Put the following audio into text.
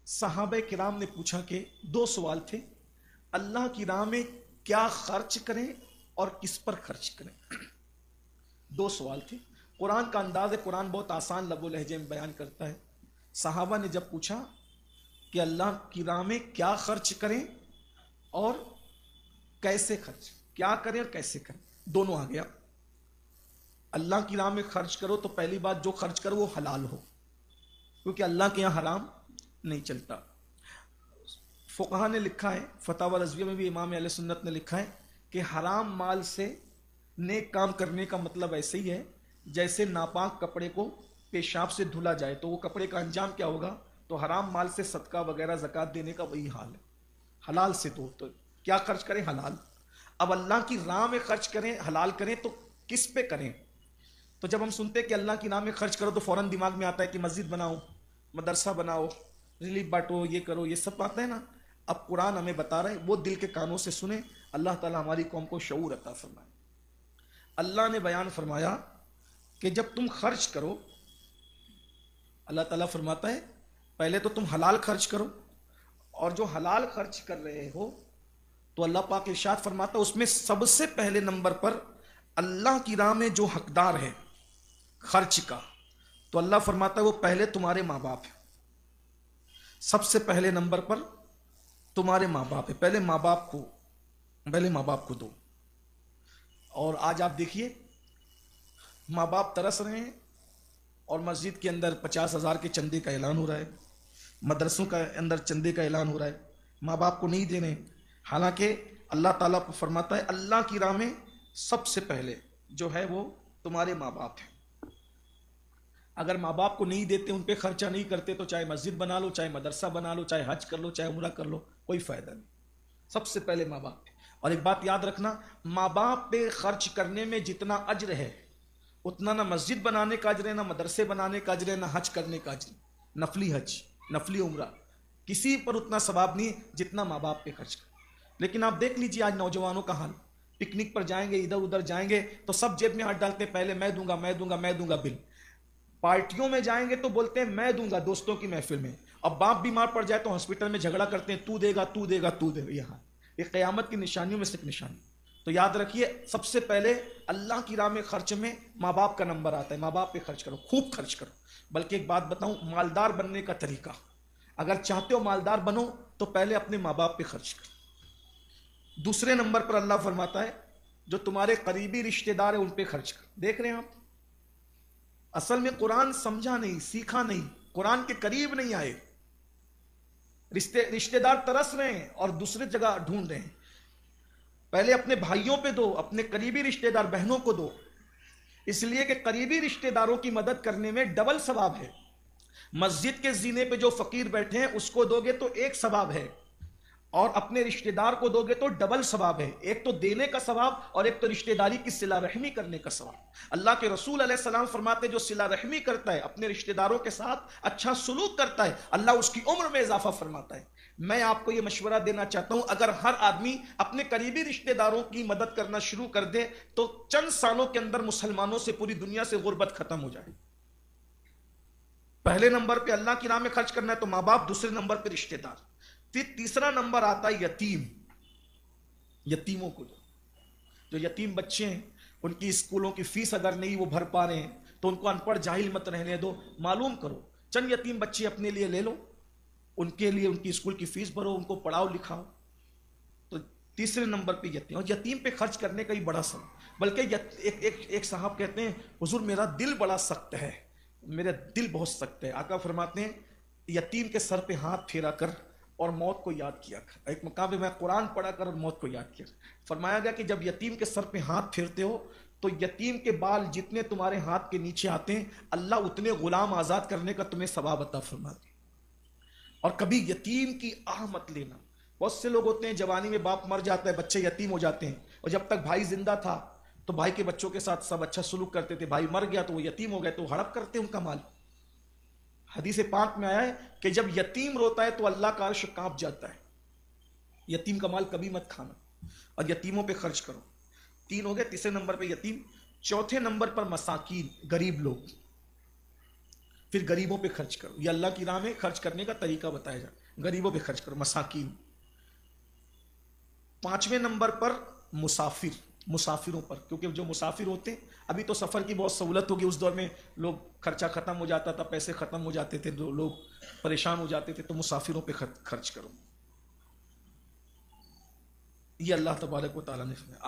صحابہ کرام نے پوچھا کہ دو سوال تھے، اللہ کی راہ میں کیا خرچ کریں اور کس پر خرچ کریں۔ دو سوال تھے۔ قرآن کا انداز ہے، قرآن بہت آسان لب و لہجے میں بیان کرتا ہے۔ صحابہ نے جب پوچھا کہ اللہ کی راہ میں کیا خرچ کریں اور کیسے خرچ، کیا کریں اور کیسے کریں، دونوں آ گیا۔ اللہ کی راہ میں خرچ کرو تو پہلی بات جو خرچ کرو وہ حلال ہو، کیونکہ اللہ کے یہاں حرام نہیں چلتا۔ فقہا نے لکھا ہے، فتاوی رضویہ میں بھی امام اہل سنت نے لکھا ہے کہ حرام مال سے نیک کام کرنے کا مطلب ایسے ہی ہے جیسے ناپاک کپڑے کو پیشاب سے دھلا جائے تو وہ کپڑے کا انجام کیا ہوگا، تو حرام مال سے صدقہ وغیرہ زکوٰۃ دینے کا وہی حال ہے۔ حلال سے تو کیا خرچ کریں، حلال۔ اب اللہ کی راہ میں خرچ کریں، حلال کریں تو کس پہ کریں؟ تو جب ہم سنتے کہ اللہ کی راہ میں خرچ کرو تو فوراً دماغ میں آتا ہے کہ مسجد بناؤ، مدرسہ بناؤ، ریلیف بانٹو، یہ کرو، یہ سب آتا ہے نا۔ اب قرآن ہمیں بتا رہا ہے، وہ دل کے کانوں سے سنیں، اللہ تعالیٰ ہماری قوم کو شعور عطا فرمائے۔ اللہ نے بیان فرمایا کہ جب تم خرچ کرو، اللہ تعالیٰ فرماتا ہے پہلے تو تم حلال خرچ کرو، اور جو حلال خرچ کر رہے ہو تو اللہ پاک ارشاد فرماتا ہے اس میں سب سے پہلے نمبر پر اللہ کی راہ میں جو حقدار ہے خرچ کا، تو اللہ فرماتا ہے وہ پہلے تمہارے ماں باپ ہیں۔ سب سے پہلے نمبر پر تمہارے ماں باپ ہے، پہلے ماں باپ کو دو۔ اور آج آپ دیکھیے ماں باپ ترس رہے ہیں اور مسجد کے اندر 50,000 کے چندے کا اعلان ہو رہا ہے، مدرسوں کا اندر چندے کا اعلان ہو رہا ہے، ماں باپ کو نہیں دے رہے، حالانکہ اللہ تعالیٰ فرماتا ہے اللہ کی راہ میں سب سے پہلے جو ہے وہ تمہارے ماں باپ ہیں۔ اگر ماں باپ کو نہیں دیتے، ان پہ خرچہ نہیں کرتے، تو چاہے مسجد بنا لو، چاہے مدرسہ بنا لو، چاہے حج کر لو، چاہے عمرہ کر لو، کوئی فائدہ نہیں۔ سب سے پہلے ماں باپ ہیں۔ اور ایک بات یاد رکھنا، ماں باپ پہ خرچ کرنے میں جتنا اجر ہے اتنا نہ مسجد بنانے کا اجر ہے، نہ مدرسے بنانے کا اجر ہے، نہ حج کرنے کا اجر، نفلی حج، نفلی عمرہ، کسی پر اتنا ثواب نہیں ہے جتنا ماں باپ پہ خرچ کر۔ لیکن آپ دیکھ لیجیے آج نوجوانوں کا حال، پکنک پر جائیں گے، ادھر ادھر جائیں گے تو سب جیب میں ہاتھ ڈالتے ہیں، پہلے میں دوں گا بل۔ پارٹیوں میں جائیں گے تو بولتے ہیں میں دوں گا، دوستوں کی محفل میں۔ اب باپ بیمار پڑ جائے تو ہاسپٹل میں جھگڑا کرتے ہیں، تو دے گا۔ یہ قیامت کی نشانیوں میں سے ایک نشانی۔ تو یاد رکھیے سب سے پہلے اللہ کی راہ میں خرچ میں ماں باپ کا نمبر آتا ہے۔ ماں باپ پہ خرچ کرو، خوب خرچ کرو۔ بلکہ ایک بات بتاؤں، مالدار بننے کا طریقہ، اگر چاہتے ہو مالدار بنو تو پہلے اپنے ماں باپ پہ خرچ کرو۔ دوسرے نمبر پر اللہ فرماتا ہے جو تمہارے قریبی رشتہ دار ہیں ان پہ خرچ کرو۔ دیکھ رہے ہیں آپ، اصل میں قرآن سمجھا نہیں، سیکھا نہیں، قرآن کے قریب نہیں آئے، رشتہ دار ترس رہے ہیں اور دوسرے جگہ ڈھونڈ رہے ہیں۔ پہلے اپنے بھائیوں پہ دو، اپنے قریبی رشتہ دار بہنوں کو دو، اس لیے کہ قریبی رشتہ داروں کی مدد کرنے میں ڈبل ثواب ہے۔ مسجد کے زینے پہ جو فقیر بیٹھے ہیں اس کو دو گے تو ایک ثواب ہے، اور اپنے رشتہ دار کو دو گے تو ڈبل ثواب ہے، ایک تو دینے کا ثواب اور ایک تو رشتہ داری کی صلہ رحمی کرنے کا ثواب۔ اللہ کے رسول علیہ السلام فرماتے جو صلہ رحمی کرتا ہے، اپنے رشتہ داروں کے ساتھ اچھا سلوک کرتا ہے، اللہ اس کی عمر میں اضافہ فرماتا ہے۔ میں آپ کو یہ مشورہ دینا چاہتا ہوں، اگر ہر آدمی اپنے قریبی رشتہ داروں کی مدد کرنا شروع کر دے تو چند سالوں کے اندر مسلمانوں سے پوری دنیا سے غربت ختم ہو جائے۔ پہلے نمبر پہ اللہ کی راہ میں خرچ کرنا ہے تو ماں باپ، دوسرے نمبر پہ رشتہ دار، پھر تیسرا نمبر آتا ہے یتیم۔ یتیموں کو دو، جو یتیم بچے ہیں ان کی اسکولوں کی فیس اگر نہیں وہ بھر پا رہے ہیں تو ان کو ان پڑھ جاہل مت رہنے دو، معلوم کرو، چند یتیم بچے اپنے لیے لے لو، ان کے لیے ان کی اسکول کی فیس بھرو، ان کو پڑھاؤ لکھاؤ۔ تو تیسرے نمبر پہ یتیم، اور یتیم پہ خرچ کرنے کا ہی بڑا سبب۔ بلکہ ایک صاحب کہتے ہیں حضور میرا دل بڑا سخت ہے، میرا دل بہت سخت ہے۔ آقا فرماتے ہیں یتیم کے سر پہ ہاتھ پھیرا کر اور موت کو یاد کیا کر۔ ایک مقام پہ میں قرآن پڑھا کر اور موت کو یاد کیا۔ فرمایا گیا کہ جب یتیم کے سر پہ ہاتھ پھیرتے ہو تو یتیم کے بال جتنے تمہارے ہاتھ کے نیچے آتے ہیں اللہ اتنے غلام آزاد کرنے کا تمہیں ثواب عطا فرماتے ہیں۔ اور کبھی یتیم کی آہ مت لینا۔ بہت سے لوگ ہوتے ہیں جوانی میں باپ مر جاتا ہے، بچے یتیم ہو جاتے ہیں، اور جب تک بھائی زندہ تھا تو بھائی کے بچوں کے ساتھ سب اچھا سلوک کرتے تھے، بھائی مر گیا تو وہ یتیم ہو گئے تو ہڑپ کرتے ان کا مال۔ حدیث پاک میں آیا ہے کہ جب یتیم روتا ہے تو اللہ کا عرش کانپ جاتا ہے۔ یتیم کا مال کبھی مت کھانا اور یتیموں پہ خرچ کرو۔ تین ہو گئے، تیسرے نمبر پہ یتیم، چوتھے نمبر پر مساکین، غریب لوگ۔ پھر غریبوں پہ خرچ کرو، یہ اللہ کی راہ میں خرچ کرنے کا طریقہ بتایا جائے، غریبوں پہ خرچ کرو، مساکین۔ 5ویں نمبر پر مسافروں پر، کیونکہ جو مسافر ہوتے ہیں، ابھی تو سفر کی بہت سہولت ہوگی، اس دور میں لوگ خرچہ ختم ہو جاتا تھا، پیسے ختم ہو جاتے تھے، لوگ پریشان ہو جاتے تھے، تو مسافروں پہ خرچ کرو، یہ اللہ تبارک و تعالیٰ نے فرمایا۔